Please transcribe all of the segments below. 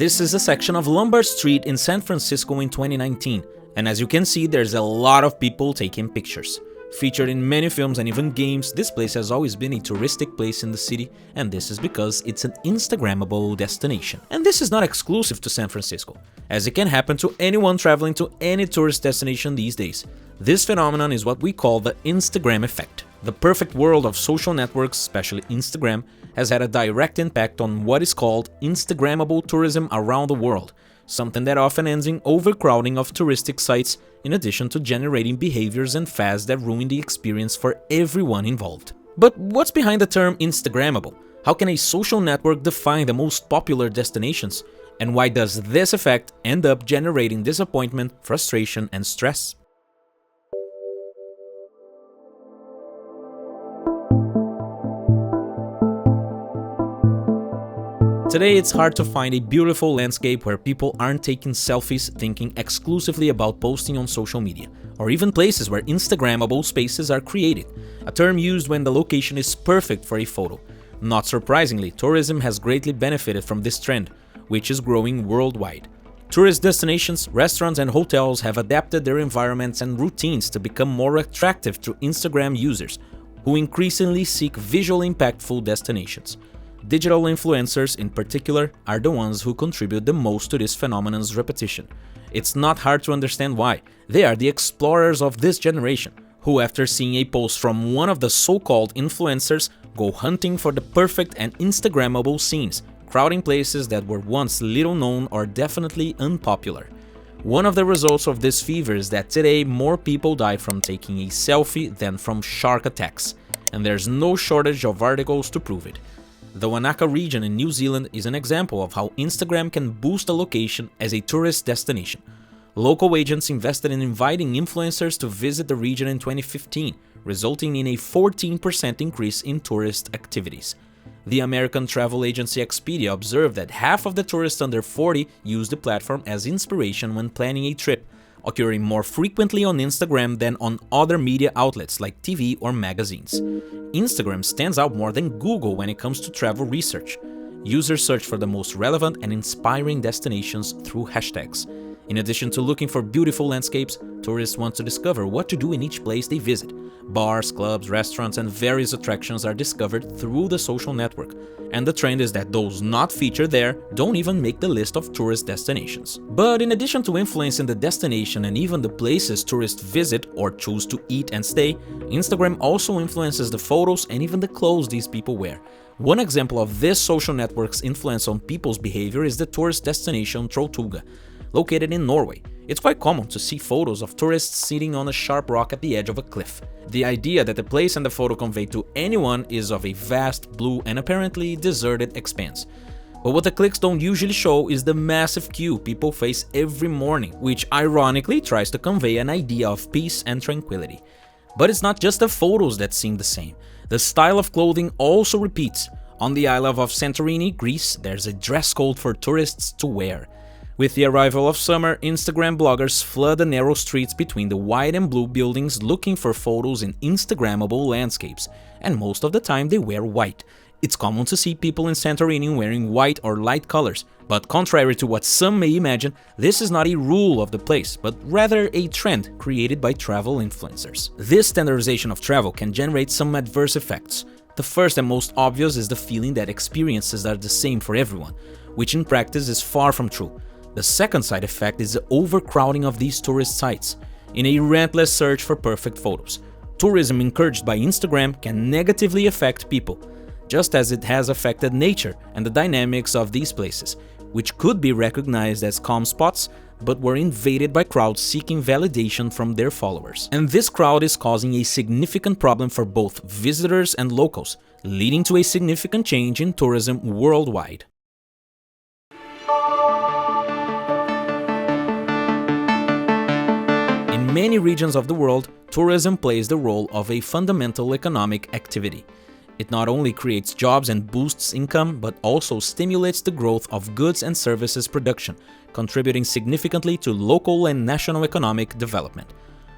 This is a section of Lombard Street in San Francisco in 2019, and as you can see, there's a lot of people taking pictures. Featured in many films and even games, this place has always been a touristic place in the city, and this is because it's an Instagrammable destination. And this is not exclusive to San Francisco, as it can happen to anyone traveling to any tourist destination these days. This phenomenon is what we call the Instagram effect. The perfect world of social networks, especially Instagram, has had a direct impact on what is called Instagrammable tourism around the world, something that often ends in overcrowding of touristic sites, in addition to generating behaviors and fads that ruin the experience for everyone involved. But what's behind the term Instagrammable? How can a social network define the most popular destinations? And why does this effect end up generating disappointment, frustration, and stress? Today, it's hard to find a beautiful landscape where people aren't taking selfies thinking exclusively about posting on social media, or even places where Instagrammable spaces are created, a term used when the location is perfect for a photo. Not surprisingly, tourism has greatly benefited from this trend, which is growing worldwide. Tourist destinations, restaurants, and hotels have adapted their environments and routines to become more attractive to Instagram users, who increasingly seek visually impactful destinations. Digital influencers, in particular, are the ones who contribute the most to this phenomenon's repetition. It's not hard to understand why. They are the explorers of this generation, who after seeing a post from one of the so-called influencers, go hunting for the perfect and Instagrammable scenes, crowding places that were once little known or definitely unpopular. One of the results of this fever is that today more people die from taking a selfie than from shark attacks, and there's no shortage of articles to prove it. The Wanaka region in New Zealand is an example of how Instagram can boost a location as a tourist destination. Local agents invested in inviting influencers to visit the region in 2015, resulting in a 14% increase in tourist activities. The American travel agency Expedia observed that half of the tourists under 40 use the platform as inspiration when planning a trip, occurring more frequently on Instagram than on other media outlets like TV or magazines. Instagram stands out more than Google when it comes to travel research. Users search for the most relevant and inspiring destinations through hashtags. In addition to looking for beautiful landscapes, tourists want to discover what to do in each place they visit. Bars, clubs, restaurants, and various attractions are discovered through the social network, and the trend is that those not featured there don't even make the list of tourist destinations. But in addition to influencing the destination and even the places tourists visit or choose to eat and stay, Instagram also influences the photos and even the clothes these people wear. One example of this social network's influence on people's behavior is the tourist destination Trolltuga, located in Norway. It's quite common to see photos of tourists sitting on a sharp rock at the edge of a cliff. The idea that the place and the photo convey to anyone is of a vast, blue, and apparently deserted expanse. But what the clicks don't usually show is the massive queue people face every morning, which ironically tries to convey an idea of peace and tranquility. But it's not just the photos that seem the same. The style of clothing also repeats. On the island of Santorini, Greece, there's a dress code for tourists to wear. With the arrival of summer, Instagram bloggers flood the narrow streets between the white and blue buildings looking for photos in Instagrammable landscapes, and most of the time they wear white. It's common to see people in Santorini wearing white or light colors, but contrary to what some may imagine, this is not a rule of the place, but rather a trend created by travel influencers. This standardization of travel can generate some adverse effects. The first and most obvious is the feeling that experiences are the same for everyone, which in practice is far from true. The second side effect is the overcrowding of these tourist sites. In a relentless search for perfect photos, tourism encouraged by Instagram can negatively affect people, just as it has affected nature and the dynamics of these places, which could be recognized as calm spots, but were invaded by crowds seeking validation from their followers. And this crowd is causing a significant problem for both visitors and locals, leading to a significant change in tourism worldwide. In many regions of the world, tourism plays the role of a fundamental economic activity. It not only creates jobs and boosts income, but also stimulates the growth of goods and services production, contributing significantly to local and national economic development.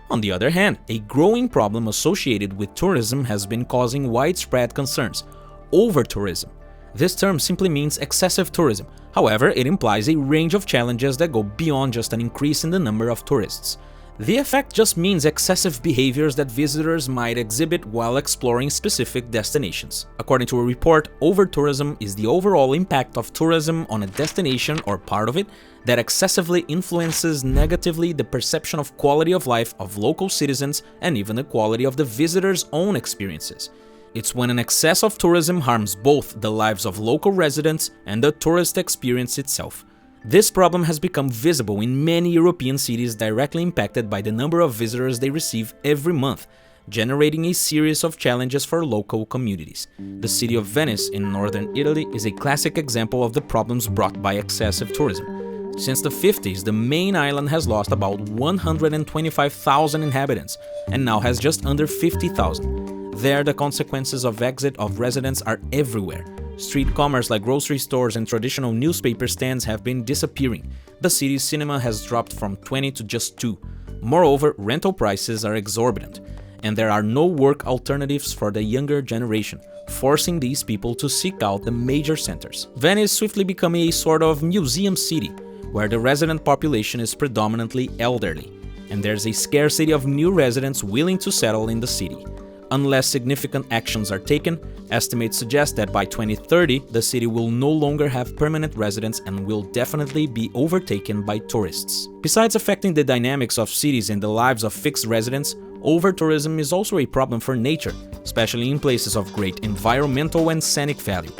On the other hand, a growing problem associated with tourism has been causing widespread concerns: overtourism. This term simply means excessive tourism. However, it implies a range of challenges that go beyond just an increase in the number of tourists. The effect just means excessive behaviors that visitors might exhibit while exploring specific destinations. According to a report, overtourism is the overall impact of tourism on a destination or part of it that excessively influences negatively the perception of quality of life of local citizens and even the quality of the visitor's own experiences. It's when an excess of tourism harms both the lives of local residents and the tourist experience itself. This problem has become visible in many European cities directly impacted by the number of visitors they receive every month, generating a series of challenges for local communities. The city of Venice in northern Italy is a classic example of the problems brought by excessive tourism. Since the 50s, the main island has lost about 125,000 inhabitants and now has just under 50,000. There, the consequences of exit of residents are everywhere. Street commerce like grocery stores and traditional newspaper stands have been disappearing. The city's cinema has dropped from 20 to just 2. Moreover, rental prices are exorbitant, and there are no work alternatives for the younger generation, forcing these people to seek out the major centers. Venice is swiftly becoming a sort of museum city, where the resident population is predominantly elderly, and there's a scarcity of new residents willing to settle in the city. Unless significant actions are taken, estimates suggest that by 2030, the city will no longer have permanent residents and will definitely be overtaken by tourists. Besides affecting the dynamics of cities and the lives of fixed residents, overtourism is also a problem for nature, especially in places of great environmental and scenic value.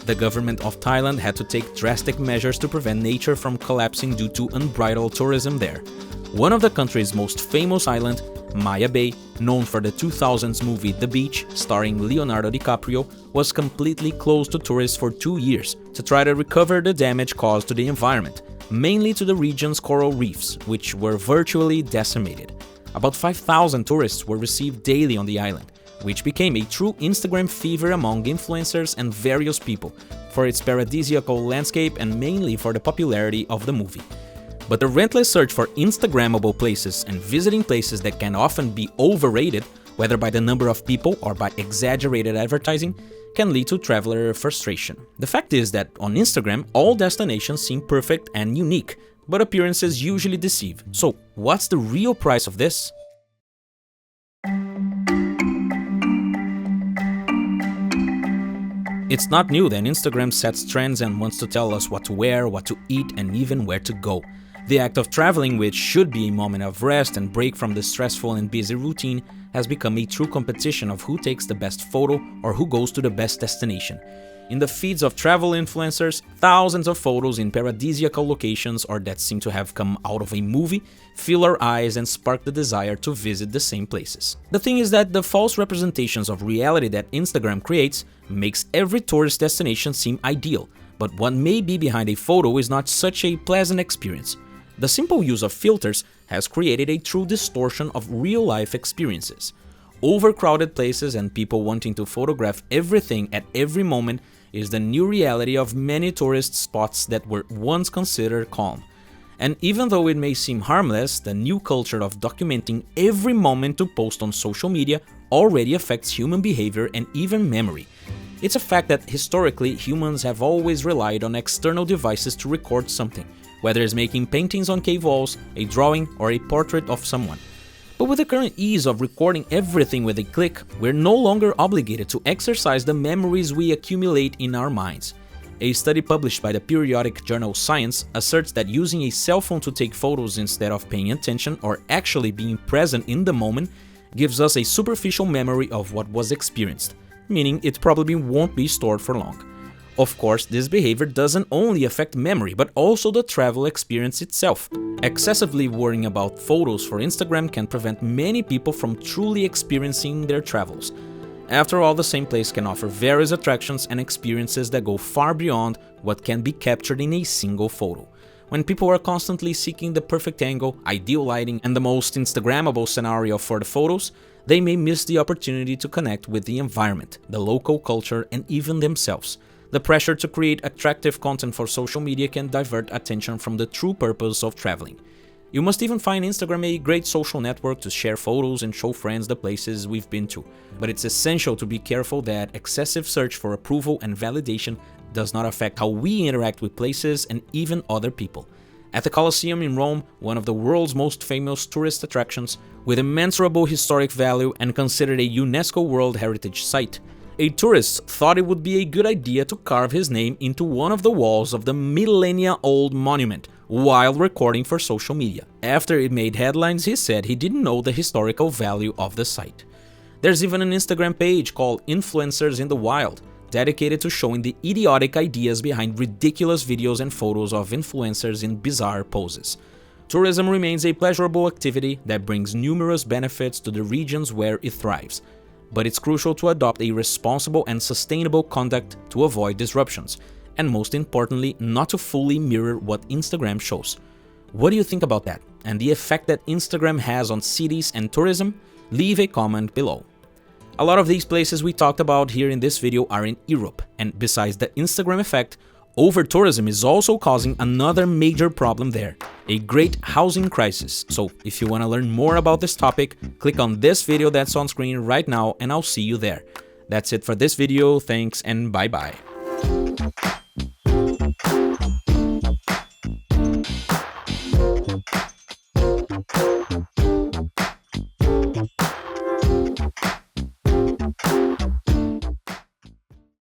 The government of Thailand had to take drastic measures to prevent nature from collapsing due to unbridled tourism there. One of the country's most famous islands, Maya Bay, known for the 2000s movie The Beach, starring Leonardo DiCaprio, was completely closed to tourists for 2 years to try to recover the damage caused to the environment, mainly to the region's coral reefs, which were virtually decimated. About 5,000 tourists were received daily on the island, which became a true Instagram fever among influencers and various people, for its paradisiacal landscape and mainly for the popularity of the movie. But the relentless search for Instagrammable places and visiting places that can often be overrated, whether by the number of people or by exaggerated advertising, can lead to traveler frustration. The fact is that on Instagram, all destinations seem perfect and unique, but appearances usually deceive. So, what's the real price of this? It's not new that Instagram sets trends and wants to tell us what to wear, what to eat, and even where to go. The act of traveling, which should be a moment of rest and break from the stressful and busy routine, has become a true competition of who takes the best photo or who goes to the best destination. In the feeds of travel influencers, thousands of photos in paradisiacal locations or that seem to have come out of a movie fill our eyes and spark the desire to visit the same places. The thing is that the false representations of reality that Instagram creates makes every tourist destination seem ideal, but what may be behind a photo is not such a pleasant experience. The simple use of filters has created a true distortion of real-life experiences. Overcrowded places and people wanting to photograph everything at every moment is the new reality of many tourist spots that were once considered calm. And even though it may seem harmless, the new culture of documenting every moment to post on social media already affects human behavior and even memory. It's a fact that historically humans have always relied on external devices to record something, whether it's making paintings on cave walls, a drawing, or a portrait of someone. But with the current ease of recording everything with a click, we're no longer obligated to exercise the memories we accumulate in our minds. A study published by the periodic journal Science asserts that using a cell phone to take photos instead of paying attention or actually being present in the moment gives us a superficial memory of what was experienced, meaning it probably won't be stored for long. Of course, this behavior doesn't only affect memory, but also the travel experience itself. Excessively worrying about photos for Instagram can prevent many people from truly experiencing their travels. After all, the same place can offer various attractions and experiences that go far beyond what can be captured in a single photo. When people are constantly seeking the perfect angle, ideal lighting, and the most Instagrammable scenario for the photos, they may miss the opportunity to connect with the environment, the local culture, and even themselves. The pressure to create attractive content for social media can divert attention from the true purpose of traveling. You must even find Instagram a great social network to share photos and show friends the places we've been to. But it's essential to be careful that excessive search for approval and validation does not affect how we interact with places and even other people. At the Colosseum in Rome, one of the world's most famous tourist attractions, with immeasurable historic value and considered a UNESCO World Heritage Site, a tourist thought it would be a good idea to carve his name into one of the walls of the millennia-old monument while recording for social media. After it made headlines, he said he didn't know the historical value of the site. There's even an Instagram page called Influencers in the Wild, dedicated to showing the idiotic ideas behind ridiculous videos and photos of influencers in bizarre poses. Tourism remains a pleasurable activity that brings numerous benefits to the regions where it thrives, but it's crucial to adopt a responsible and sustainable conduct to avoid disruptions, and most importantly, not to fully mirror what Instagram shows. What do you think about that, and the effect that Instagram has on cities and tourism? Leave a comment below. A lot of these places we talked about here in this video are in Europe, and besides the Instagram effect, overtourism is also causing another major problem there, a great housing crisis. So if you want to learn more about this topic, click on this video that's on screen right now and I'll see you there. That's it for this video, thanks and bye bye.